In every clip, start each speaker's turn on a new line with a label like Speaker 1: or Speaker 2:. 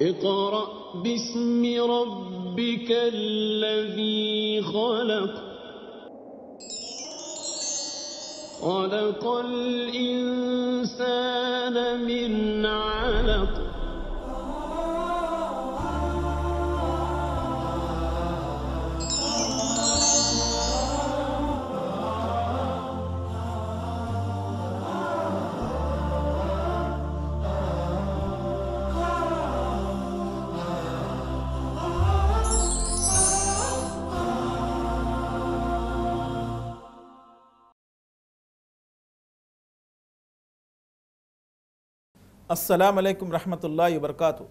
Speaker 1: اقرأ باسم ربك الذي خلق خلق الإنسان من علق
Speaker 2: అస్సలాము అలైకుం రహమతుల్లాహి వబర్కాతు.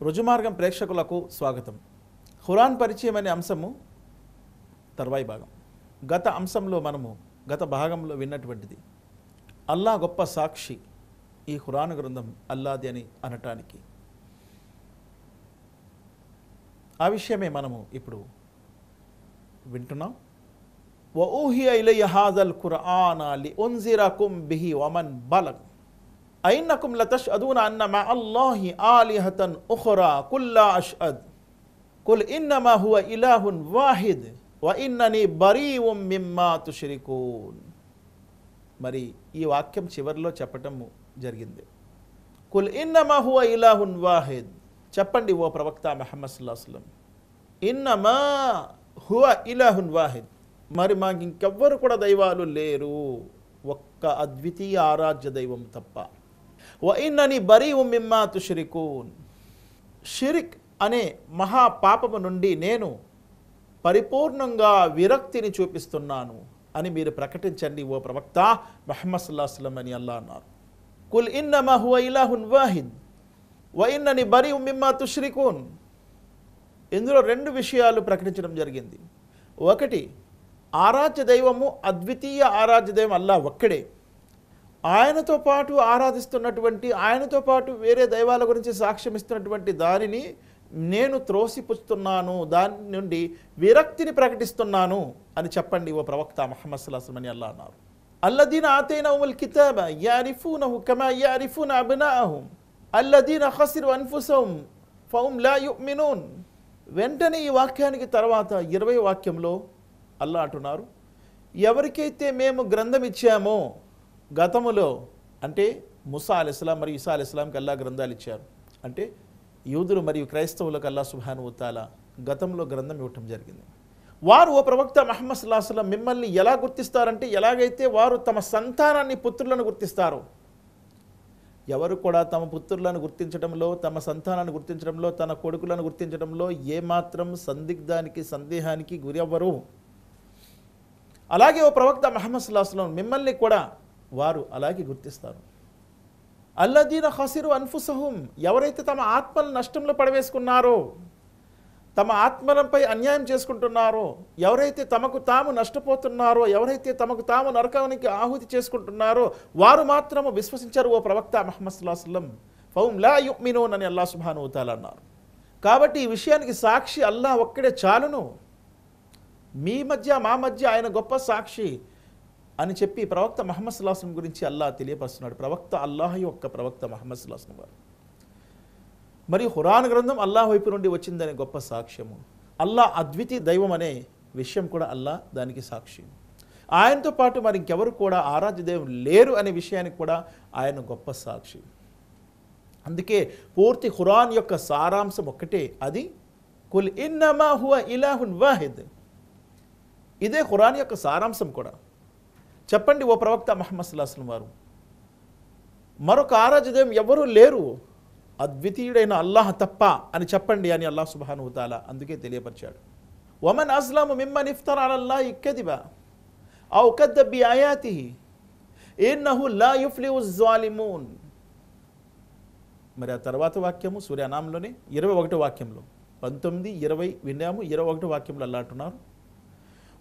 Speaker 2: రుజుమార్గం ప్రేక్షకులకు స్వాగతం. ఖురాన్ పరిచయం అనే అంశము తర్వాయి భాగం. గత అంశంలో మనము గత భాగంలో విన్నటువంటిది అల్లా గొప్ప సాక్షి ఈ ఖురాన్ గ్రంథం అల్లాది అని అనటానికి. ఆ విషయమే మనము ఇప్పుడు వింటున్నాం. వఊహియ ఇలయ్య హాజల్ ఖురాన లిఉన్జిరకుం బిహి వమన్ బలగ్ ఐన్నకుం లతష్హదూన అన్న మా అల్లాహి ఆలిహతన్ ఉఖ్రా కుల్ లా అష్హద్ కుల్ ఇన్నమా హువ ఇలాహున్ వాహిద్ వ ఇన్ననీ బరీఉం మిమ్మా తుష్రికూన్. మరి ఈ వాక్యం చివరిలో చెప్పటం జరిగింది. కుల్ ఇన్నమా హువ ఇలాహున్ వాహిద్, చెప్పండి ఓ ప్రవక్త ముహమ్మద్ సల్లల్లాహు అలైహి వసల్లం, ఇన్నమా హువ ఇలాహున్ వాహిద్, మరి మాకు ఇంకెవ్వరు కూడా దైవాలు లేరు, ఒక్క అద్వితీయ ఆరాధ్య దైవం తప్ప. వ ఇన్ననీ బరీఉం మిమ్మా తుష్రికూన్, షిరిక్ అనే మహాపాపము నుండి నేను పరిపూర్ణంగా విరక్తిని చూపిస్తున్నాను అని మీరు ప్రకటించండి ఓ ప్రవక్త ముహమ్మద్ సల్లల్లాహు అలైహి వసల్లం అని అల్లాహ్ అన్నారు. కుల్ ఇన్నమా హువ ఇలాహున్ వాహిద్ వ ఇన్ననీ బరీఉం మిమ్మా తుష్రికూన్. ఇందులో రెండు విషయాలు ప్రకటించడం జరిగింది. ఒకటి, ఆరాధ్య దైవము అద్వితీయ ఆరాధ్య దైవం అల్లాహ్ ఒక్కడే. ఆయనతో పాటు ఆరాధిస్తున్నటువంటి, ఆయనతో పాటు వేరే దైవాల గురించి సాక్ష్యం ఇస్తున్నటువంటి దానిని నేను త్రోసిపుస్తున్నాను, దాని నుండి విరక్తిని ప్రకటిస్తున్నాను అని చెప్పండి ఓ ప్రవక్త ముహమ్మద్ సల్లల్లాహు అలైహి వసల్లం అని అల్లాహ్ అన్నారు. అల్లదీన ఆతైనహుముల్ కితాబ యఅరిఫూనహు కమా యఅరిఫూన అబ్నాఅహుం అల్లదీన ఖసిరు అన్ఫుసహుం ఫహుం లా యుమినూన్. వెంటనే ఈ వాక్యానికి తర్వాత 20వ వాక్యంలో అల్లాహ్ అంటున్నారు, ఎవరికైతే మేము గ్రంథం ఇచ్చామో గతములో, అంటే ముసా అలైహిస్సలాం మరియు ఈసా అలైహిస్సలాంకి అల్లాహ్ గ్రంథాలు ఇచ్చారు, అంటే యూదులు మరియు క్రైస్తవులకు అల్లాహ్ సుబ్హానహు వ తఆలా గతంలో గ్రంథం ఇవ్వటం జరిగింది. వారు ఓ ప్రవక్త ముహమ్మద్ సల్లల్లాహు అలైహి వసల్లం మిమ్మల్ని ఎలా గుర్తిస్తారంటే, ఎలాగైతే వారు తమ సంతానాన్ని పుత్రులను గుర్తిస్తారో, ఎవరు కూడా తమ పుత్రులను గుర్తించడంలో, తమ సంతానాన్ని గుర్తించడంలో, తన కొడుకులను గుర్తించడంలో ఏమాత్రం సందిగ్ధానికి సందేహానికి గురి అవ్వరు. అలాగే ఓ ప్రవక్త ముహమ్మద్ సల్లల్లాహు అలైహి వసల్లం మిమ్మల్ని కూడా వారు అలాగే గుర్తిస్తారు. అల్లదీన ఖసిరు అన్ఫుసహుం, ఎవరైతే తమ ఆత్మలను నష్టంలో పడవేసుకున్నారో, తమ ఆత్మలపై అన్యాయం చేసుకుంటున్నారో, ఎవరైతే తమకు తాము నష్టపోతున్నారో, ఎవరైతే తమకు తాము నరకానికి ఆహుతి చేసుకుంటున్నారో వారు మాత్రము విశ్వసించారు ఓ ప్రవక్త ముహమ్మద్ సల్లల్లాహు అలైహి వసల్లం. ఫహుం లా యుమినూన్ అని అల్లాహ్ సుబ్హానహు వ తఆలా అన్నారు. కాబట్టి ఈ విషయానికి సాక్షి అల్లాహ్ ఒక్కడే చాలును. మీ మధ్య మా మధ్య ఆయన గొప్ప సాక్షి అని చెప్పి ప్రవక్త ముహమ్మద్ సల్లల్లాహు అలైహి వసల్లం గురించి అల్లాహ్ తెలియపరుస్తున్నాడు. ప్రవక్త అల్లాహ్ యొక్క ప్రవక్త ముహమ్మద్ సల్లల్లాహు అలైహి వసల్లం వారు. మరియు ఖురాన్ గ్రంథం అల్లాహ్ వైపు నుండి వచ్చిందనే గొప్ప సాక్ష్యము. అల్లాహ్ అద్వితీయ దైవం అనే విషయం కూడా అల్లాహ్ దానికి సాక్షి. ఆయనతో పాటు మరి ఇంకెవరు కూడా ఆరాధ్య దైవం లేరు అనే విషయానికి కూడా ఆయన గొప్ప సాక్షి. అందుకే పూర్తి ఖురాన్ యొక్క సారాంశం ఒక్కటే, అది కుల్ ఇన్నమా హువ ఇలాహున్ వాహిద్. ఇదే ఖురాన్ యొక్క సారాంశం కూడా. చెప్పండి ఓ ప్రవక్త ముహమ్మద్ సల్లల్లాహు అలైహి వసల్లం వారు, మరొక ఆరాధ్య దైవం ఎవరూ లేరు అద్వితీయుడైన అల్లాహ్ తప్ప అని చెప్పండి అని అల్లాహ్ సుబ్హానహు వ తఆలా అందుకే తెలియపరిచాడు. వమన్ అజ్లము మిమ్మన్ ఇఫ్తరా అలల్లాహి కదిబా ఔ కద్దబ బిఆయాతిహి ఇన్నహు లా యుఫ్లిహు జ్జాలిమూన్. మరి ఆ తర్వాత వాక్యము సూర అనాంలోనే 21వ వాక్యంలో, 19, 20 విన్నాము. 21వ వాక్యంలో అల్లాహ్ అంటున్నారు,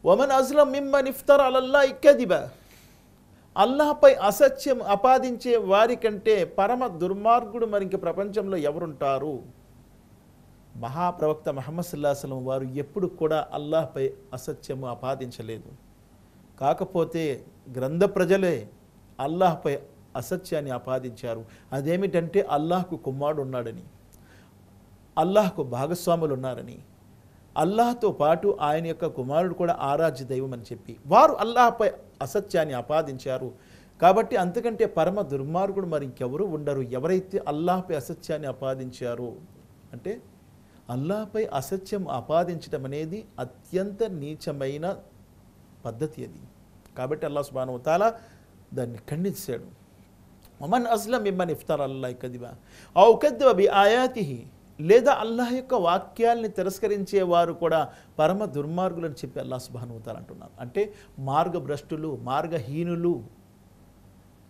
Speaker 2: వమన్ అజ్లం మిమ్మన్ ఇఫ్తరా అలల్లాహి కదిబా, అల్లాహపై అసత్యం ఆపాదించే వారి కంటే పరమ దుర్మార్గుడు మరి ఇంక ప్రపంచంలో ఎవరుంటారు. మహాప్రవక్త ముహమ్మద్ సల్లల్లాహు అలైహి వసల్లం వారు ఎప్పుడు కూడా అల్లాహపై అసత్యము ఆపాదించలేదు. కాకపోతే గ్రంథ ప్రజలే అల్లాహపై అసత్యాన్ని ఆపాదించారు. అదేమిటంటే అల్లాహకు కుమారుడు ఉన్నాడని. అల్లాహ్కు భాగస్వాములు ఉన్నారని, అల్లాహ్తో పాటు ఆయన యొక్క కుమారుడు కూడా ఆరాధ్య దైవం అని చెప్పి వారు అల్లాహ్పై అసత్యాన్ని ఆపాదించారు. కాబట్టి అంతకంటే పరమ దుర్మార్గుడు మరి ఇంకెవరు ఉండరు. ఎవరైతే అల్లాహ్పై అసత్యాన్ని ఆపాదించారో, అంటే అల్లాహ్పై అసత్యం ఆపాదించడం అనేది అత్యంత నీచమైన పద్ధతి అది. కాబట్టి అల్లాహ్ సుబ్హానహు వ తఆలా దాన్ని ఖండించాడు. వమన్ అస్లం మిమ్మన్ ఇఫ్తర్ అల్లాహ్ కదిబా ఔ కద్దబ బి ఆయాతిహి, లేదా అల్లాహ్ యొక్క వాక్యాల్ని తిరస్కరించే వారు కూడా పరమ దుర్మార్గులు అని చెప్పి అల్లాహ్ సుబ్హానహు వ తఆలా అంటున్నారు. అంటే మార్గభ్రష్టులు, మార్గహీనులు.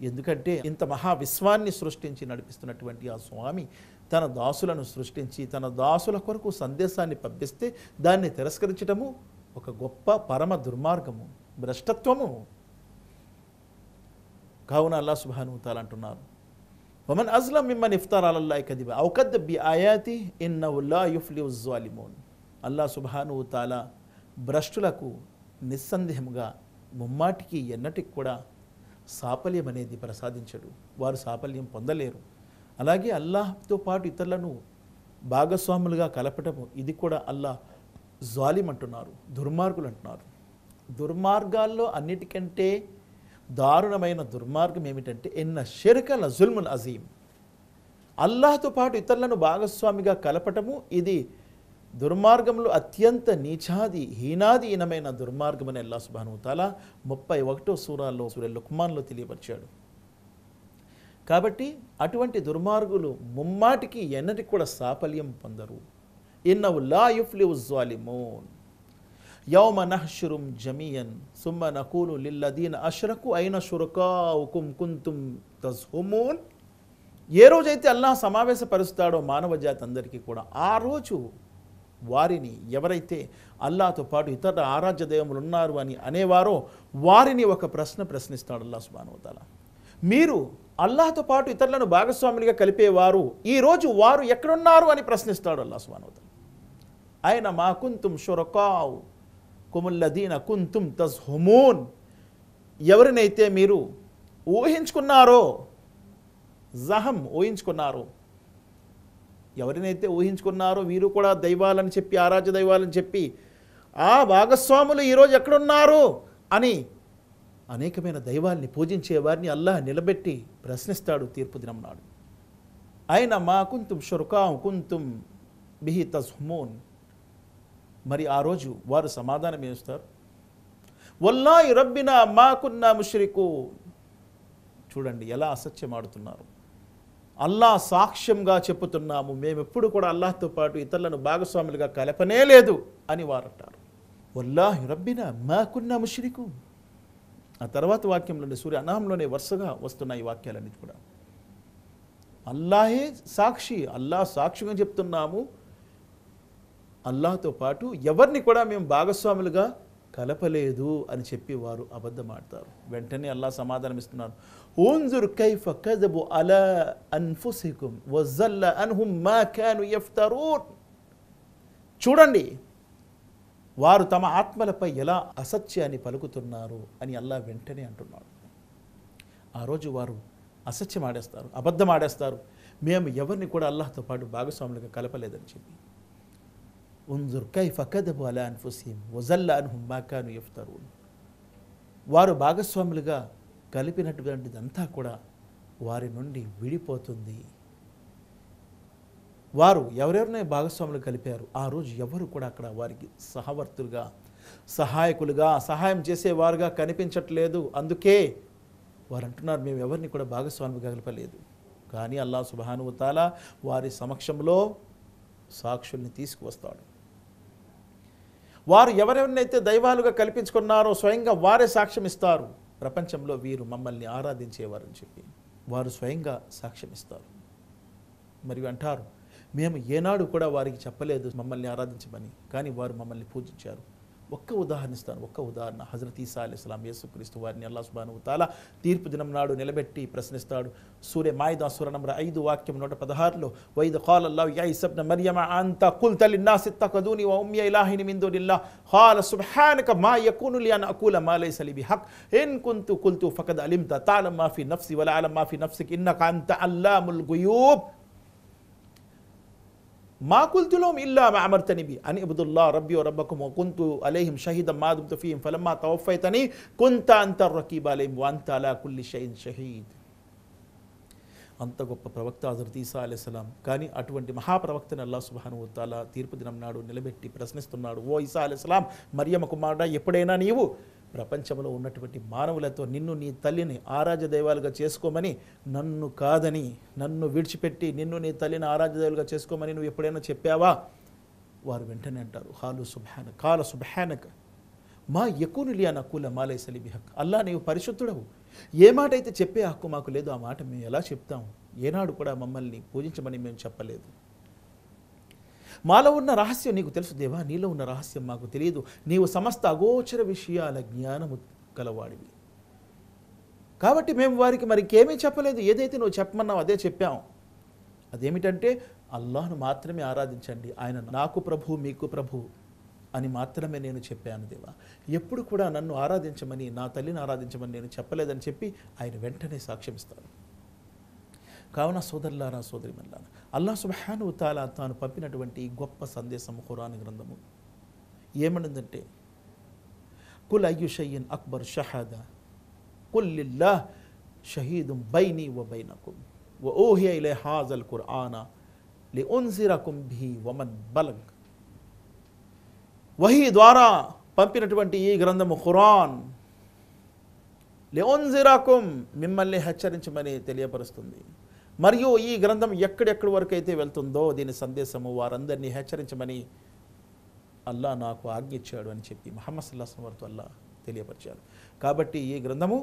Speaker 2: ఎందుకంటే ఇంత మహావిశ్వాన్ని సృష్టించి నడిపిస్తున్నటువంటి ఆ స్వామి తన దాసులను సృష్టించి తన దాసుల కొరకు సందేశాన్ని పంపిస్తే దాన్ని తిరస్కరించడము ఒక గొప్ప పరమ దుర్మార్గము, భ్రష్టత్వము. కావున అల్లాహ్ సుబ్హానహు వ తఆలా అంటున్నారు, వమన్ అజ్లమ్ మిమ్మన్ ఇఫ్తరా అలల్లాహి కదిబా ఔ కద్దబ బి ఆయాతి ఇన్నహు లా యుఫ్లిహు జ్వాలిమూన్. అల్లాహ్ సుబ్హానహు వ తఆలా భ్రష్టులకు నిస్సందేహంగా ముమ్మాటికి ఎన్నటికి కూడా సాఫల్యం అనేది ప్రసాదించడు. వారు సాఫల్యం పొందలేరు. అలాగే అల్లాహ్తో పాటు ఇతరులను భాగస్వాములుగా కలపటము ఇది కూడా అల్లాహ్ జాలిం అంటున్నారు, దుర్మార్గులు అంటున్నారు. దుర్మార్గాల్లో అన్నిటికంటే దారుణమైన దుర్మార్గం ఏమిటంటే ఇన్న షిర్క లజుల్ముల్ అజీం. అల్లాహ్తో పాటు ఇతరులను భాగస్వామిగా కలపటము ఇది దుర్మార్గంలో అత్యంత నీచాది హీనాదీనమైన దుర్మార్గం అని అల్లాహ్ సుబ్హానహు వ తఆలా 31వ సూరాలో సూరా లుక్మాన్లో తెలియపరిచాడు. కాబట్టి అటువంటి దుర్మార్గులు ముమ్మాటికి ఎన్నటికి కూడా సాఫల్యం పొందరు. ఇన్నహు లా యుఫ్లిహు జ్వాలిమూన్ యౌమ నహ్షురుం జమీయన్ సుమ్మ నఖూలు లిల్లదీన అష్రకు అయిన షురకాఉకుం కుంతుం తజ్హుమూన్. ఏ రోజైతే అల్లాహ్ సమావేశపరుస్తాడో మానవ జాతి అందరికీ కూడా, ఆ రోజు వారిని ఎవరైతే అల్లాహ్తో పాటు ఇతర ఆరాధ్య దైవములు ఉన్నారు అని అనేవారో వారిని ఒక ప్రశ్న ప్రశ్నిస్తాడు అల్లాహ్ సుబ్హానహు వ తఆలా. మీరు అల్లాహ్తో పాటు ఇతరులను భాగస్వాములుగా కలిపేవారు ఈరోజు వారు ఎక్కడున్నారు అని ప్రశ్నిస్తాడు అల్లాహ్ సుబ్హానహు వ తఆలా. అయిన మా కుంతుం షురకాఉ కుముల్లదీన కుంతుం తజ్హుమూన్. ఎవరినైతే మీరు ఊహించుకున్నారో, జహం ఊహించుకున్నారో, ఎవరినైతే ఊహించుకున్నారో వీరు కూడా దైవాలని చెప్పి ఆరాధ్య దైవాలని చెప్పి ఆ భాగస్వాములు ఈరోజు ఎక్కడున్నారు అని అనేకమైన దైవాల్ని పూజించే వారిని అల్లాహ్ నిలబెట్టి ప్రశ్నిస్తాడు తీర్పు దినం నాడు. అయిన మా కుంతుం షురకాఉ కుంతుం బిహి తజ్హుమూన్. మరి ఆ రోజు వారు సమాధానం ఏస్తారు, వల్లాహి రబ్బినా మా కున్నా ముష్రికూన్. చూడండి ఎలా అసత్యం ఆడుతున్నారు. అల్లాహ్ సాక్ష్యంగా చెప్పుతున్నాము, మేమెప్పుడు కూడా అల్లాహ్తో పాటు ఇతరులను భాగస్వాములుగా కలపనే లేదు అని వారు అంటారు. వల్లాహి రబ్బినా మా కున్నా ముష్రికూన్. ఆ తర్వాత వాక్యంలోని సూర్య అనాహంలోనే వరుసగా వస్తున్నాయి ఈ వాక్యాలన్నీ కూడా. అల్లాహే సాక్షి, అల్లాహ్ సాక్షిగా చెప్తున్నాము, అల్లాహ్తో పాటు ఎవరిని కూడా మేము భాగస్వాములుగా కలపలేదు అని చెప్పి వారు అబద్ధమాడతారు. వెంటనే అల్లాహ్ సమాధానం ఇస్తున్నారు, ఉన్జుర్ కైఫ కదబు అలా అన్ఫుసికుం వజల్ల అన్హుం మా కాను యఫ్తరూన్. చూడండి వారు తమ ఆత్మలపై ఎలా అసత్యాన్ని పలుకుతున్నారు అని అల్లాహ్ వెంటనే అంటున్నాడు. ఆ రోజు వారు అసత్యం ఆడేస్తారు, అబద్ధం ఆడేస్తారు, మేము ఎవరిని కూడా అల్లాహ్తో పాటు భాగస్వాములుగా కలపలేదని చెప్పి. ఉంజుర్ కైఫ కదబు అలా అన్ఫుసిహిం వజల్ల అన్హుం మా కాను యఫ్తరూన్. వారు భాగస్వాములుగా కలిపినటువంటిదంతా కూడా వారి నుండి విడిపోతుంది. వారు ఎవరెవరినే భాగస్వాములు కలిపారు ఆ రోజు ఎవరు కూడా అక్కడ వారికి సహవర్తులుగా, సహాయకులుగా, సహాయం చేసేవారుగా కనిపించట్లేదు. అందుకే వారు అంటున్నారు మేము ఎవరిని కూడా భాగస్వాములుగా కలపలేదు. కానీ అల్లాహ్ సుబ్హానహు వ తఆలా వారి సమక్షంలో సాక్షుల్ని తీసుకువస్తాడు. వారు ఎవరెవరినైతే దైవాలుగా కల్పించుకున్నారో స్వయంగా వారే సాక్ష్యం ఇస్తారు, ప్రపంచంలో వీరు మమ్మల్ని ఆరాధించేవారని చెప్పి వారు స్వయంగా సాక్ష్యం ఇస్తారు. మరియు అంటారు మేము ఏనాడు కూడా వారికి చెప్పలేదు మమ్మల్ని ఆరాధించమని, కానీ వారు మమ్మల్ని పూజించారు. ఒక్క ఉదాహరణ ఇస్తాను, ఒక్క ఉదాహరణ. హజరత్ ఈసా అలైహిస్సలాం యేసుక్రీస్తు వారిని అల్లాహ్ సుబ్హానహు వ తఆలా తీర్పు దినం నాడు నిలబెట్టి ప్రశ్నిస్తాడు. సూరే మాయిదా సూర నంబర్ 5 వాక్యం 116లో వైద ఖాల అల్లాహు యా ఈసా ఇబ్న మర్యమ అంత ఖుల్త లిన్నాసి ఇత్తఖదుని వ ఉమ్మియ ఇలాహిని మిన్ దునిల్లాహ్ ఖాల సుబ్హానక మా యకూను లీ అన్ అకూల మా లైస లీ బిహక్ ఇన్ కున్తు ఖుల్తు ఫఖద్ అలిమ్త తఅలము మా ఫీ నఫ్సి వలా అలము మా ఫీ నఫ్సిక ఇన్నక అంత అల్లాముల్ గుయూబ్. మా కుల్తు లహుం ఇల్లా మా అమర్తని బి అని అబ్దుల్లాహ్ రబ్బీ వ రబ్బకుమ్ వ కున్తు అలైహిం షహీదం మా దుమ్తు ఫీహిం ఫలమ్మా తవఫైతని కుంత అంత రకీబ అలైహిం వ అంత అలా కుల్లి షైఇన్ షహీద్. అంత గొప్ప ప్రవక్త హజరత్ ఈసా అలైహిస్సలాం. కానీ అటువంటి మహాప్రవక్తని అల్లాహ్ సుబ్హానహు వ తఆలా తీర్పు దినం నాడు నిలబెట్టి ప్రశ్నిస్తున్నాడు, ఓ ఈసా అలైహిస్సలాం, మరియమ్మ కుమారుడా, ఎప్పుడైనా నీవు ప్రపంచంలో ఉన్నటువంటి మానవులతో నిన్ను నీ తల్లిని ఆరాధ్య దైవాలుగా చేసుకోమని, నన్ను కాదని, నన్ను విడిచిపెట్టి నిన్ను నీ తల్లిని ఆరాధ్య దైవాలుగా చేసుకోమని నువ్వు ఎప్పుడైనా చెప్పావా? వారు వెంటనే అంటారు, కాల సుబ్హానక మా యకూను లీ అన్ అకూల మా లైస లీ బిహక్. అల్లా, నీవు పరిశుద్ధుడవు, ఏ మాట అయితే చెప్పే హక్కు మాకు లేదు ఆ మాట మేము ఎలా చెప్తాం? ఏనాడు కూడా మమ్మల్ని పూజించమని మేము చెప్పలేదు. మాలో ఉన్న రహస్యం నీకు తెలుసు దేవా, నీలో ఉన్న రహస్యం మాకు తెలియదు. నీవు సమస్త అగోచర విషయాల జ్ఞానము కలవాడివి. కాబట్టి మేము వారికి మరి ఇంకేమీ చెప్పలేదు. ఏదైతే నువ్వు చెప్పమన్నావు అదే చెప్పాం. అదేమిటంటే అల్లాహ్ను మాత్రమే ఆరాధించండి, ఆయన నాకు ప్రభు మీకు ప్రభు అని మాత్రమే నేను చెప్పాను దేవా. ఎప్పుడు కూడా నన్ను ఆరాధించమని, నా తల్లిని ఆరాధించమని నేను చెప్పలేదని చెప్పి ఆయన వెంటనే సాక్ష్యం ఇస్తారు. కావున సోదరులారా, సోదరిమణులారా, అల్లాహ్ సుబ్హానహు వ తఆలా తాను పంపినటువంటి గొప్ప సందేశం ఖురాన్ గ్రంథము ఏమనిందంటే, కుల్ అయ్యు షైఇన్ అక్బర్ షహాదా కుల్ లిల్లాహ్ షహీదుం బైనీ వ బైనకుమ్ వ ఊహియ ఇలై హాజల్ ఖుర్ఆన లిఉన్జిరకుమ్ బిహి వమన్ బలగ్. వహీ ద్వారా పంపినటువంటి ఈ గ్రంథము ఖురాన్ లిఉన్జిరకుమ్ మిమ్మల్ని హెచ్చరించమని తెలియపరుస్తుంది. మరియు ఈ గ్రంథం ఎక్కడెక్కడి వరకు అయితే వెళ్తుందో దీని సందేశము వారందరినీ హెచ్చరించమని అల్లా నాకు ఆజ్ఞ ఇచ్చాడు అని చెప్పి ముహమ్మద్ సల్లల్లాహు అలైహి వసల్లం వారితో అల్లా తెలియపరిచారు. కాబట్టి ఈ గ్రంథము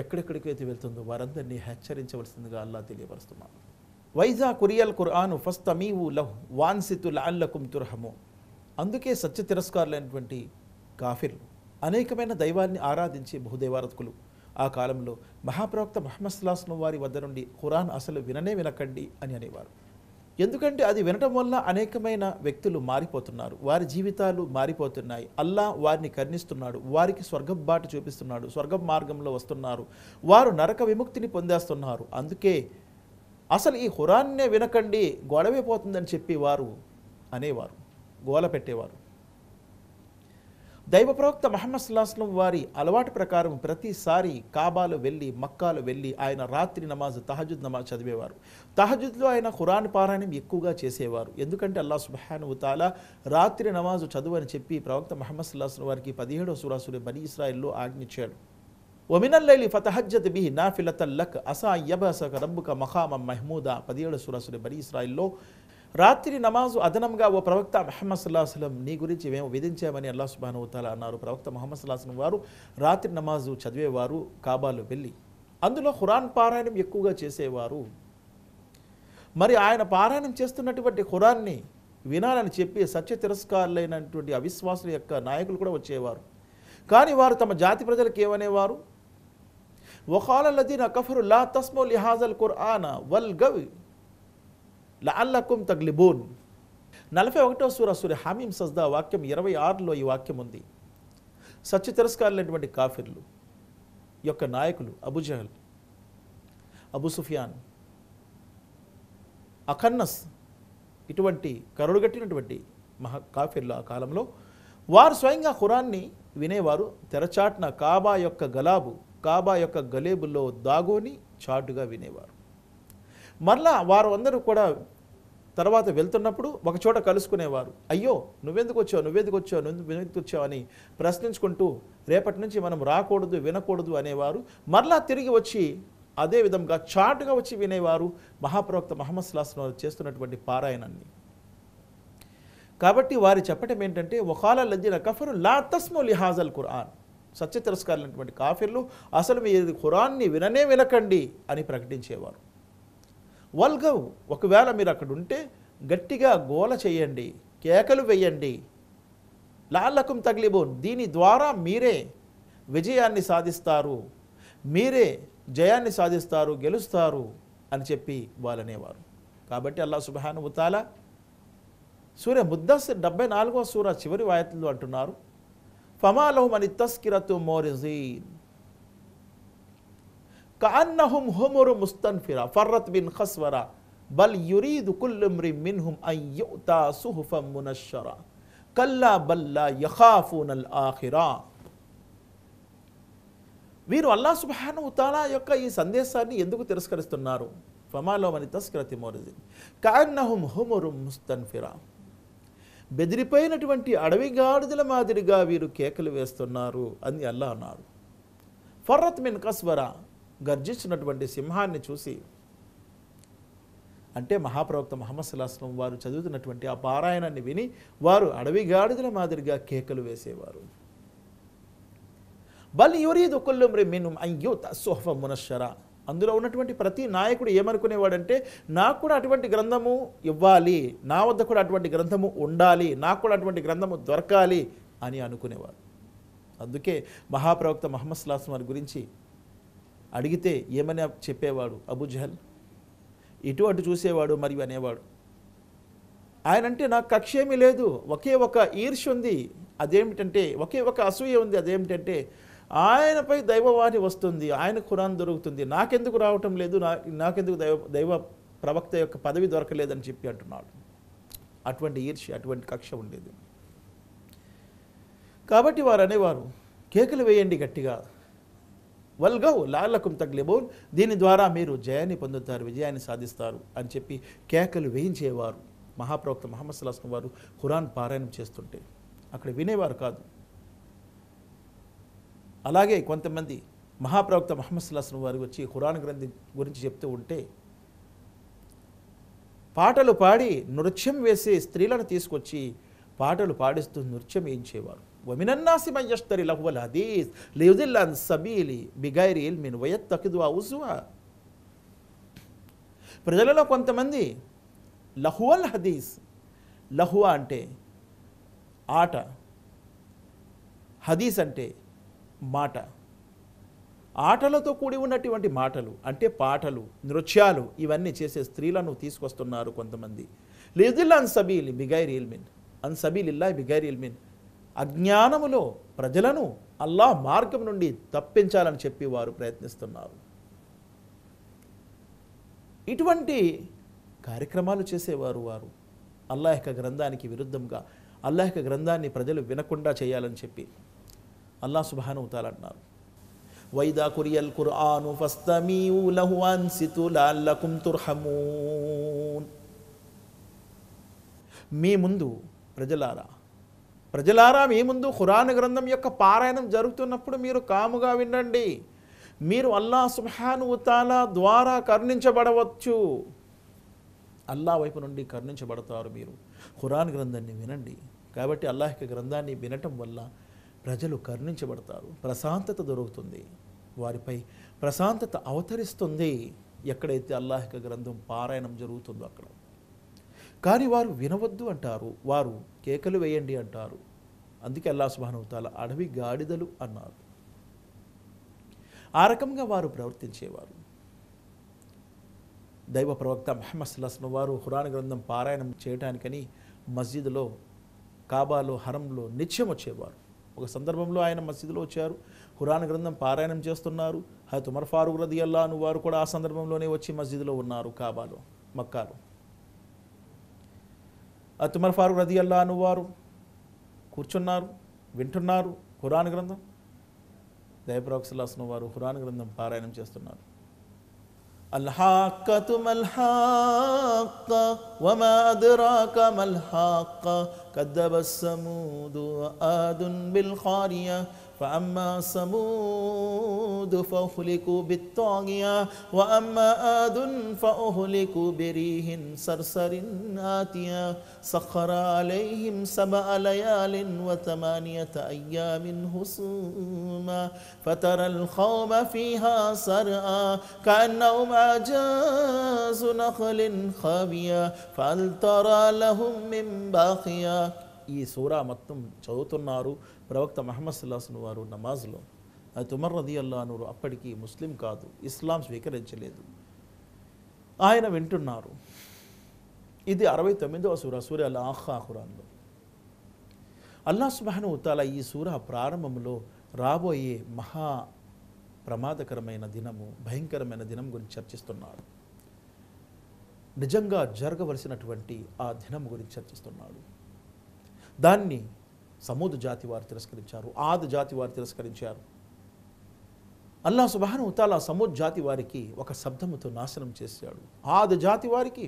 Speaker 2: ఎక్కడెక్కడికైతే వెళ్తుందో వారందరినీ హెచ్చరించవలసిందిగా అల్లా తెలియపరుస్తున్నారు. వైజా కురియల్ ఖుర్ఆను ఫస్తమీవు లహు వాన్సితు లఅల్లకుం తుర్హము. అందుకే సత్య తిరస్కారులైనటువంటి కాఫిర్లు అనేకమైన దైవాన్ని ఆరాధించే బహుదైవారాధకులు ఆ కాలంలో మహాప్రవక్త ముహమ్మద్ సల్లల్లాహు అలైహి వసల్లం వారి వద్ద నుండి ఖురాన్ అసలు వినకండి అని అనేవారు. ఎందుకంటే అది వినటం వల్ల అనేకమైన వ్యక్తులు మారిపోతున్నారు, వారి జీవితాలు మారిపోతున్నాయి. అల్లా వారిని కరుణిస్తున్నాడు, వారికి స్వర్గం బాట చూపిస్తున్నాడు, స్వర్గం మార్గంలో వస్తున్నారు, వారు నరక విముక్తిని పొందేస్తున్నారు. అందుకే అసలు ఈ ఖురాన్నే వినకండి, గొడవైపోతుందని చెప్పి వారు అనేవారు, గోల పెట్టేవారు. దైవ ప్రవక్త ముహమ్మద్ సల్లల్లాహు అలైహి వసల్లం వారి అలవాటు ప్రకారం ప్రతిసారి కాబాలో వెళ్ళి, మక్కాలో వెళ్ళి ఆయన రాత్రి నమాజ్, తహజుద్ నమాజ్ చదివేవారు. తహజుద్లో ఆయన ఖురాన్ పారాయణం ఎక్కువగా చేసేవారు. ఎందుకంటే అల్లాహ్ సుబ్హానహు వ తఆలా రాత్రి నమాజు చదువు అని చెప్పి ప్రవక్త ముహమ్మద్ సల్లల్లాహు అలైహి వసల్లం వారికి 17వ సూరా సూరా బనీ ఇస్రాయిల్లో ఆజ్ఞించాడు. వమినల్ లైలి ఫతహజ్జత్ బిహి నాఫిలతన్ లక్ అసా యబసక రబ్బుక మఖామం మహ్మూదా 17వ సూరా సూరా బనీ ఇస్రాయిల్లో రాత్రి నమాజు అదనంగా ఓ ప్రవక్త ముహమ్మద్ సల్లల్లాహు అలైహి వసల్లం నీ గురించి మేము విధించామని అల్లాహ్ సుబ్హానహు వ తఆలా అన్నారు. ప్రవక్త ముహమ్మద్ సల్లల్లాహు అలైహి వసల్లం వారు రాత్రి నమాజు చదివేవారు కాబాలో వెళ్ళి, అందులో ఖురాన్ పారాయణం ఎక్కువగా చేసేవారు. మరి ఆయన పారాయణం చేస్తున్నటువంటి ఖురాన్ని వినాలని చెప్పి సత్య తిరస్కారులైనటువంటి అవిశ్వాసుల యొక్క నాయకులు కూడా వచ్చేవారు. కానీ వారు తమ జాతి ప్రజలకు ఏమనేవారు? వఖాల లదీన కఫరు లా తస్మౌ లిహాజల్ ఖుర్ఆన వల్గవ్ లఅల్లకుం తగ్లిబూన్. 41వ సూరా సూరా హామీం సజ్దా వాక్యం 26లో ఈ వాక్యం ఉంది. సత్య తిరస్కారులైనటువంటి కాఫిర్లు యొక్క నాయకులు అబూ జహల్, అబూ సుఫియాన్, అఖన్నస్ ఇటువంటి కరుడుగట్టినటువంటి కాఫిర్లు ఆ కాలంలో వారు స్వయంగా ఖురాన్ని వినేవారు. తెరచాటున కాబా యొక్క గలాబు, కాబా యొక్క గలేబుల్లో దాగోని చాటుగా వినేవారు. మరలా వారు అందరూ కూడా తర్వాత వెళ్తున్నప్పుడు ఒకచోట కలుసుకునేవారు. అయ్యో నువ్వెందుకు వచ్చావు అని ప్రశ్నించుకుంటూ రేపటి నుంచి మనం రాకూడదు, వినకూడదు అనేవారు. మరలా తిరిగి వచ్చి అదే విధంగా చాటుగా వచ్చి వినేవారు మహాప్రవక్త ముహమ్మద్ సల్లల్లాహు అలైహి వసల్లం చేస్తున్నటువంటి పారాయణాన్ని. కాబట్టి వారి చెప్పటం ఏంటంటే వఖాల లదీన కఫరు లా తస్మౌ లిహాజల్ ఖుర్ఆన్. సత్య తిరస్కారులైనటువంటి కాఫిర్లు అసలు మీరు ఖురాన్ని వినకండి అని ప్రకటించేవారు. వల్గవ్, ఒకవేళ మీరు అక్కడ ఉంటే గట్టిగా గోల చేయండి, కేకలు వేయండి. లఅల్లకుం తగ్లిబూన్, దీని ద్వారా మీరే విజయాన్ని సాధిస్తారు, మీరే జయాన్ని సాధిస్తారు, గెలుస్తారు అని చెప్పి వాళ్ళనేవారు. కాబట్టి అల్లాహ్ సుబ్హానహు వ తఆలా సూర ముద్దస్సిర్ 74వ సూరా చివరి ఆయతుల్లో అంటున్నారు, ఫమా లహుం అని తస్కిరతు మోరిజీన్ కఅన్నహుం హుమురు ముస్తన్ఫిరా ఫర్రత్ బిన్ ఖస్వరా బల్ యురీదు కుల్లు ఇమ్రిన్ మిన్హుం అన్ యుతా సుహుఫం మునశ్శరా కల్లా బల్లా యఖాఫూనల్ ఆఖిరా. వీరు అల్లాహ్ సుబ్హానహు తఆలా యొక్క ఈ సందేశాన్ని ఎందుకు తిరస్కరిస్తున్నారు? ఫమాలో మని తస్కరతి మోరజిన్ కఅన్నహుం హుమురుం ముస్తన్ఫిరా. బెదిరిపోయినటువంటి అడవి గాడిదల మాదిరిగా వీరు కేకలు వేస్తున్నారు అని అల్లాహ్ అన్నారు. ఫర్రత్ మిన్ కస్వరా, గర్జించినటువంటి సింహాన్ని చూసి, అంటే మహాప్రవక్త ముహమ్మద్ సల్లల్లాహు అలైహి వసల్లం వారు చదువుతున్నటువంటి ఆ పారాయణాన్ని విని వారు అడవి గాడిదల మాదిరిగా కేకలు వేసేవారు. బల్ యురీదు కుల్లు ఇమ్రిన్ మిన్హుం అన్ యుతా సుహుఫం మునశ్శరా. అందులో ఉన్నటువంటి ప్రతి నాయకుడు ఏమనుకునేవాడంటే, నాకు కూడా అటువంటి గ్రంథము ఇవ్వాలి, నా వద్ద కూడా అటువంటి గ్రంథము ఉండాలి, నాకు కూడా అటువంటి గ్రంథము దొరకాలి అని అనుకునేవాడు. అందుకే మహాప్రవక్త ముహమ్మద్ సల్లల్లాహు అలైహి వసల్లం వారి గురించి అడిగితే ఏమని చెప్పేవాడు? అబూ జహల్ ఇటు అటు చూసేవాడు మరియు అనేవాడు, ఆయనంటే నాకు కక్షేమీ లేదు, ఒకే ఒక ఈర్ష్య ఉంది, అదేమిటంటే ఒకే ఒక అసూయ ఉంది, అదేమిటంటే ఆయనపై దైవవాణి వస్తుంది, ఆయన ఖురాన్ దొరుకుతుంది, నాకెందుకు రావటం లేదు, నాకెందుకు దైవ ప్రవక్త యొక్క పదవి దొరకలేదని చెప్పి అంటున్నాడు. అటువంటి ఈర్ష్య, అటువంటి కక్ష ఉండేది. కాబట్టి వారు అనేవారు, కేకలు వేయండి గట్టిగా, వల్గౌ లాలకుం తగ్లిబూన్, దీని ద్వారా మీరు జయాన్ని పొందుతారు, విజయాన్ని సాధిస్తారు అని చెప్పి కేకలు వేయించేవారు. మహాప్రవక్త ముహమ్మద్ సల్లల్లాహు అలైహి వసల్లం వారు ఖురాన్ పారాయణం చేస్తుంటే అక్కడ వినేవారు కాదు. అలాగే కొంతమంది మహాప్రవక్త ముహమ్మద్ సల్లల్లాహు అలైహి వసల్లం వారు వచ్చి ఖురాన్ గ్రంథం గురించి చెప్తూ ఉంటే పాటలు పాడి నృత్యం వేసే స్త్రీలను తీసుకొచ్చి పాటలు పాడిస్తూ నృత్యం వేయించేవారు. వమినన్నాసి మన్ యష్తరి లహ్వల్ హదీస్ లియుదిల్ల అన్ సబీలి బిగైరి ఇల్మిన్ వయత్తఖిదుహు హుజువా. ప్రజలలో కొంతమంది లహువల్ హదీస్, లహువా అంటే ఆట, హదీస్ అంటే మాట, ఆటలతో కూడి ఉన్నటువంటి మాటలు అంటే పాటలు, నృత్యాలు, ఇవన్నీ చేసే స్త్రీలను తీసుకొస్తున్నారు కొంతమంది. లియుదిల్ల అన్ సబీలి బిగైరి ఇల్మిన్, అన్ సబీలిల్లాహి బిగైరి ఇల్మిన్, అజ్ఞానములో ప్రజలను అల్లాహ్ మార్గం నుండి తప్పించాలని చెప్పి వారు ప్రయత్నిస్తున్నారు. ఇటువంటి కార్యక్రమాలు చేసేవారు వారు అల్లాహ్ యొక్క గ్రంథానికి విరుద్ధంగా, అల్లాహ్ యొక్క గ్రంథాన్ని ప్రజలు వినకుండా చేయాలని చెప్పి అల్లాహ్ సుబ్హానహు వ తఆలా అన్నారు. వైదా కురియల్ ఖుర్ఆను ఫస్తమీఉ లహు వన్సితు లఅల్లకుం తుర్హమూన్. మీ ముందు ప్రజలారా మీ ముందు ఖురాన్ గ్రంథం యొక్క పారాయణం జరుగుతున్నప్పుడు మీరు కాముగా వినండి. మీరు అల్లాహ్ సుబ్హానహు వ తఆలా ద్వారా కరుణించబడవచ్చు, అల్లాహ్ వైపు నుండి కరుణించబడతారు. మీరు ఖురాన్ గ్రంథాన్ని వినండి. కాబట్టి అల్లాహ్ యొక్క గ్రంథాన్ని వినటం వల్ల ప్రజలు కరుణించబడతారు, ప్రశాంతత దొరుకుతుంది, వారిపై ప్రశాంతత అవతరిస్తుంది ఎక్కడైతే అల్లాహ్ యొక్క గ్రంథం పారాయణం జరుగుతుందో అక్కడ. కానీ వారు వినవద్దు అంటారు, వారు కేకలు వేయండి అంటారు. అందుకే అల్లాహ్ సుబ్హానహు వ తఆలా అడవి గాడిదలు అన్నారు. ఆ రకంగా వారు ప్రవర్తించేవారు. దైవ ప్రవక్త ముహమ్మద్ సల్లల్లాహు అలైహి వసల్లం వారు ఖురాన్ గ్రంథం పారాయణం చేయడానికని మస్జిద్లో, కాబాలో, హరంలో నిత్యం వచ్చేవారు. ఒక సందర్భంలో ఆయన మస్జిద్లో వచ్చారు, ఖురాన్ గ్రంథం పారాయణం చేస్తున్నారు. హజరత్ ఉమర్ ఫారూక్ రదియల్లాహు అన్హు వారు కూడా ఆ సందర్భంలోనే వచ్చి మస్జిద్లో ఉన్నారు, కాబాలో, మక్కాలో. హజరత్ ఉమర్ ఫారూక్ రదియల్లాహు అన్హు వారు కూర్చున్నారు, వింటున్నారు ఖురాన్ గ్రంథం. దైవ ప్రవక్త సల్లల్లాహు అలైహి వసల్లం వారు ఖురాన్ గ్రంథం పారాయణం చేస్తున్నారు. الحاقة ما الحاقة وما أدراك ما الحاقة كذب الثمود وعاد بالقارية فأما ثمود فأهلكوا بالطاغية وأما عاد فأهلكوا بريح صرصر آتية سخر عليهم 7 ليال و8 أيام حسوما فترى القوم فيها صرعى كأنهم أعجاز نخل خاوية فهل ترى لهم من باقية. ఈ సూరా మొత్తం చదువుతున్నారు ప్రవక్త ముహమ్మద్ సల్లల్లాహు అలైహి వసల్లం వారు నమాజ్లో. హజరత్ ఉమర్ రదియల్లాహు అన్హు అప్పటికి ముస్లిం కాదు, ఇస్లాం స్వీకరించలేదు. ఆయన వింటున్నారు. ఇది 69వ సూరా, సూరా అల్ ఆఖా ఖురాన్లో. అల్లాహ్ సుబ్హానహు వ తఆలా ఈ సూరా ప్రారంభంలో రాబోయే మహా ప్రమాదకరమైన దినము, భయంకరమైన దినం గురించి చర్చిస్తున్నాడు. నిజంగా జరగవలసినటువంటి ఆ దినం గురించి చర్చిస్తున్నాడు. దాన్ని సమూద్ జాతి వారు తిరస్కరించారు, ఆద్ జాతి వారు తిరస్కరించారు. అల్లాహ్ సుబ్హానహు తఆలా సమూద్ జాతి వారికి ఒక శబ్దముతో నాశనం చేశాడు. ఆద్ జాతి వారికి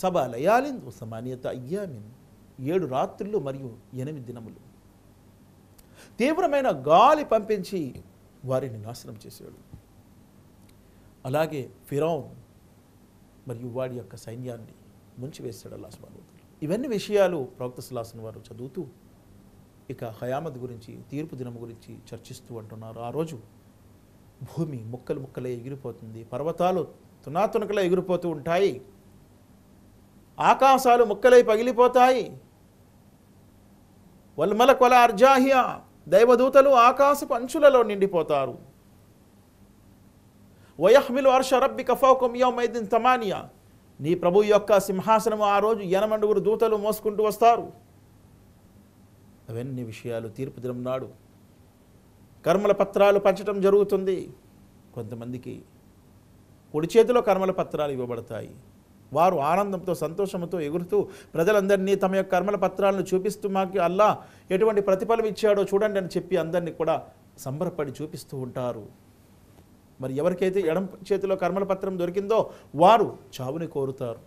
Speaker 2: సబా లయాలిన్ సమానియత అయ్యామిన్, 7 రాత్రులు మరియు 8 దినములు తీవ్రమైన గాలి పంపించి వారిని నాశనం చేశాడు. అలాగే ఫిరౌన్ మరియు వాడి యొక్క సైన్యాన్ని ముంచివేశాడు అల్లాహ్ సుబ్హానహు తఆలా. ఇవన్నీ విషయాలు ప్రవక్త సల్లల్లాహు అలైహి వసల్లం వారు చదువుతూ ఇక ఖయామత్ గురించి, తీర్పు దినం గురించి చర్చిస్తూ అంటున్నారు. ఆ రోజు భూమి ముక్కలు ముక్కలే ఎగిరిపోతుంది, పర్వతాలు తునాతునకలే ఎగిరిపోతూ ఉంటాయి, ఆకాశాలు ముక్కలై పగిలిపోతాయి. వల్మలక్ వల అర్జాహియా, దైవదూతలు ఆకాశపు అంచులలో నిండిపోతారు. వయహ్మిలు అర్ష రబ్బిక ఫౌకహుమ్ యౌమైదిన్ తమానియా, నీ ప్రభు యొక్క సింహాసనము ఆ రోజు 8 దూతలు మోసుకుంటూ వస్తారు. అవన్నీ విషయాలు తీర్పు దినం నాడు కర్మల పత్రాలు పంచడం జరుగుతుంది. కొంతమందికి కుడి చేతిలో కర్మల పత్రాలు ఇవ్వబడతాయి. వారు ఆనందంతో సంతోషంతో ఎగురుతూ ప్రజలందరినీ తమ యొక్క కర్మల పత్రాలను చూపిస్తూ మాకు అల్లాహ్ ఎటువంటి ప్రతిఫలం ఇచ్చాడో చూడండి అని చెప్పి అందరినీ కూడా సంబరపడి చూపిస్తూ ఉంటారు. మరి ఎవరికైతే ఎడం చేతిలో కర్మల పత్రం దొరికిందో వారు చావుని కోరుతారు.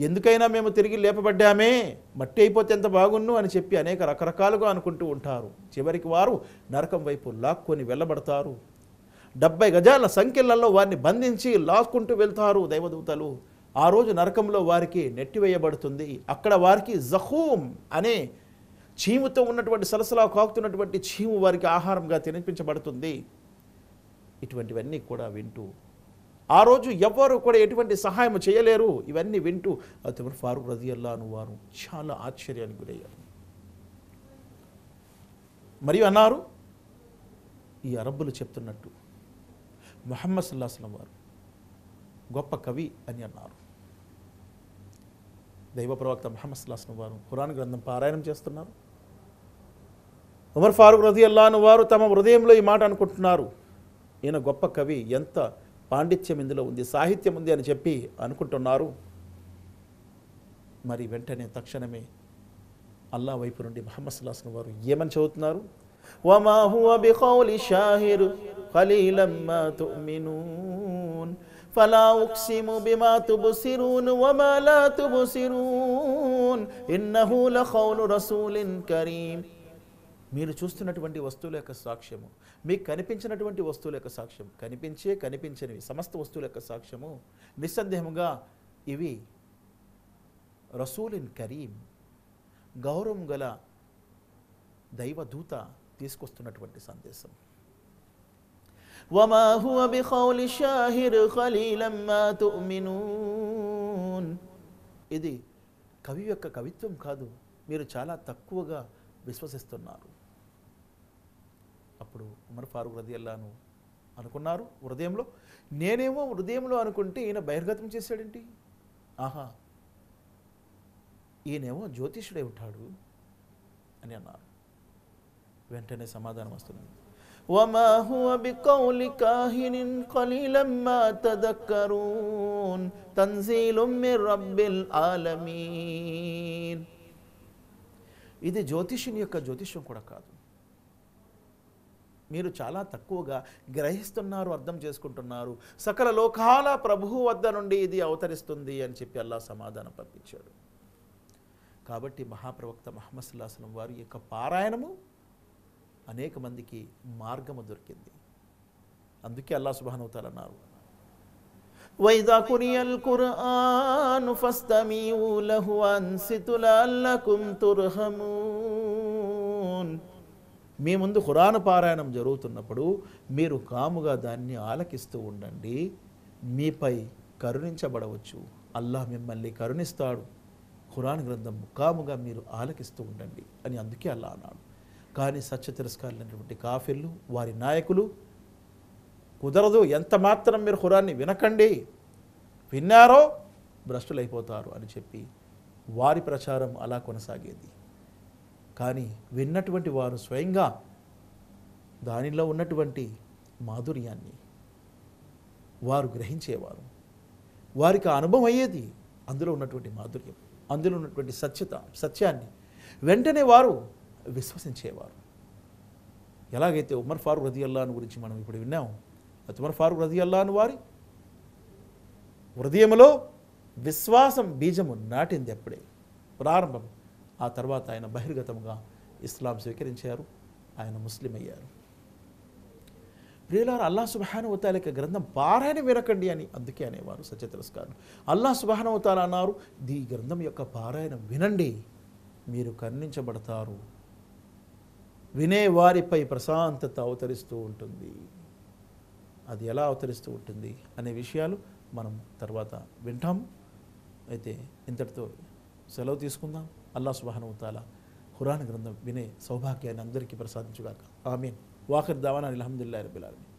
Speaker 2: ఎందుకైనా మేము తిరిగి లేపబడ్డామే, మట్టి అయిపోతే ఎంత బాగున్ను అని చెప్పి అనేక రకరకాలుగా అనుకుంటూ ఉంటారు. చివరికి వారు నరకం వైపు లాక్కొని వెళ్ళబడతారు. 70 గజాల సంఖ్యలలో వారిని బంధించి లాక్కుంటూ వెళ్తారు దైవదూతలు. ఆ రోజు నరకంలో వారికి నెట్టివేయబడుతుంది. అక్కడ వారికి జహూమ్ అనే చీముతో ఉన్నటువంటి సలసలా కాకుతున్నటువంటి చీము వారికి ఆహారంగా తినిపించబడుతుంది. ఇటువంటివన్నీ కూడా వింటూ ఆ రోజు ఎవ్వరూ కూడా ఎటువంటి సహాయం చేయలేరు. ఇవన్నీ వింటూ ఉమర్ ఫారూక్ రజియల్లాహు అన్హు వారు చాలా ఆశ్చర్యానికి గురయ్యారు. మరియు అన్నారు, ఈ అరబ్బులు చెప్తున్నట్టు ముహమ్మద్ సల్లల్లాహు అలైహి వసల్లం వారు గొప్ప కవి అని అన్నారు. దైవ ప్రవక్త ముహమ్మద్ సల్లల్లాహు అలైహి వసల్లం వారు ఖురాన్ గ్రంథం పారాయణం చేస్తున్నారు. ఉమర్ ఫారూక్ రజియల్లాహు అన్హు వారు తమ హృదయంలో ఈ మాట అనుకుంటున్నారు, ఈయన గొప్ప కవి, ఎంత పాండిత్యం ఇందులో ఉంది, సాహిత్యం ఉంది అని చెప్పి అనుకుంటున్నారు. మరి వెంటనే తక్షణమే అల్లాహ్ వైపు నుండి ముహమ్మద్ సల్లల్లాహు అలైహి వసల్లం వారు ఏమని చదువుతున్నారు? వమా హువ బిఖౌలి షాహిర్ ఖలీలం మా తుమినూన్ ఫలా ఉక్సిము బిమా తుబ్సిరూన్ వమా లా తుబ్సిరూన్ ఇన్నహు లఖౌలు రసూలిన్ కరీం. మీరు చూస్తున్నటువంటి వస్తువుల యొక్క సాక్ష్యము, మీకు కనిపించినటువంటి వస్తువుల యొక్క సాక్ష్యం, కనిపించనివి సమస్త వస్తువుల యొక్క సాక్ష్యము నిస్సందేహంగా ఇవి రసూలిన్ కరీం, గౌరవం గల దైవదూత తీసుకొస్తున్నటువంటి సందేశం. వమా హువ బిఖౌలి షాహిర్ ఖలీలం మా తుమినూన్, ఇది కవి యొక్క కవిత్వం కాదు, మీరు చాలా తక్కువగా విశ్వసిస్తున్నారు. అప్పుడు ఉమర్ ఫారూక్ రజియల్లాహు అన్హు అనుకున్నారు హృదయంలో, నేనేమో హృదయంలో అనుకుంటే ఈయన బహిర్గతం చేశాడేంటి, ఆహా ఈయనేమో జ్యోతిష్యుడై ఉంటాడు అని అన్నారు. వెంటనే సమాధానం వస్తుంది, వమా హువ బికౌలి కాహినిన్ ఖలీలం మా తదక్కరూన్ తన్జీలుమ్ మిర్ రబ్బిల్ ఆలమీన్. ఇది జ్యోతిష్యుని యొక్క జ్యోతిష్యం కూడా కాదు, మీరు చాలా తక్కువగా గ్రహిస్తున్నారు, అర్థం చేసుకుంటున్నారు. సకల లోకాల ప్రభువు వద్ద నుండి ఇది అవతరిస్తుంది అని చెప్పి అల్లాహ్ సమాధానం పంపించాడు. కాబట్టి మహాప్రవక్త ముహమ్మద్ సల్లల్లాహు అలైహి వసల్లం వారి యొక్క పారాయణము అనేక మందికి మార్గము దొరికింది. అందుకే అల్లాహ్ సుబ్హానహు వ తఆలా అన్నారు, వైదా కురియల్ ఖురాన్ ఫస్తమీఊ లహు అన్సితు లఅల్లకుం తుర్హమూన్. మీ ముందు ఖురాన్ పారాయణం జరుగుతున్నప్పుడు మీరు కాముగా దాన్ని ఆలకిస్తూ ఉండండి, మీపై కరుణించబడవచ్చు, అల్లాహ్ మిమ్మల్ని కరుణిస్తాడు. ఖురాన్ గ్రంథం ముఖాముగా మీరు ఆలకిస్తూ ఉండండి అని అందుకే అల్లాహ్ అన్నాడు. కానీ సత్య తిరస్కారులైనటువంటి కాఫిర్లు, వారి నాయకులు కుదరదు, ఎంత మాత్రం మీరు ఖురాన్ని వినకండి, విన్నారో భ్రష్టులైపోతారు అని చెప్పి వారి ప్రచారం అలా కొనసాగేది. కానీ విన్నటువంటి వారు స్వయంగా దానిలో ఉన్నటువంటి మాధుర్యాన్ని వారు గ్రహించేవారు, వారికి అనుభవం అయ్యేది. అందులో ఉన్నటువంటి మాధుర్యం, అందులో ఉన్నటువంటి సత్యాన్ని వెంటనే వారు విశ్వసించేవారు. ఎలాగైతే ఉమర్ ఫారూక్ రదియల్లాహు గురించి మనం ఇప్పుడు విన్నాము, ఉమర్ ఫారూక్ రదియల్లాహు వారి హృదయంలో విశ్వాసం బీజము నాటింది అప్పుడే ప్రారంభం. ఆ తర్వాత ఆయన బహిర్గతంగా ఇస్లాం స్వీకరించారు, ఆయన ముస్లిం అయ్యారు. ప్రియులారా, అల్లాహ్ సుబ్హానహు వ తఆలా యొక్క గ్రంథం పారాయణ వినకండి అని అందుకే అనేవారు సత్య తిరస్కారులు. అల్లాహ్ సుబ్హానహు వ తఆలా అన్నారు, ఈ గ్రంథం యొక్క పారాయణ వినండి, మీరు కరుణించబడతారు, వినే వారిపై ప్రశాంతత అవతరిస్తూ ఉంటుంది. అది ఎలా అవతరిస్తూ ఉంటుంది అనే విషయాలు మనం తర్వాత వింటాం. అయితే ఇంతటితో సెలవు తీసుకుందాం. అల్లాహ్ సుబ్హానహు వ తఆలా ఖురాన్ గ్రంథం వినే సౌభాగ్యాన్ని అందరికీ ప్రసాదించుగాక. ఆమీన్. వాఖిర్ దావానా అల్హమ్దులిల్లాహి రబ్బిల్ ఆలమీన్.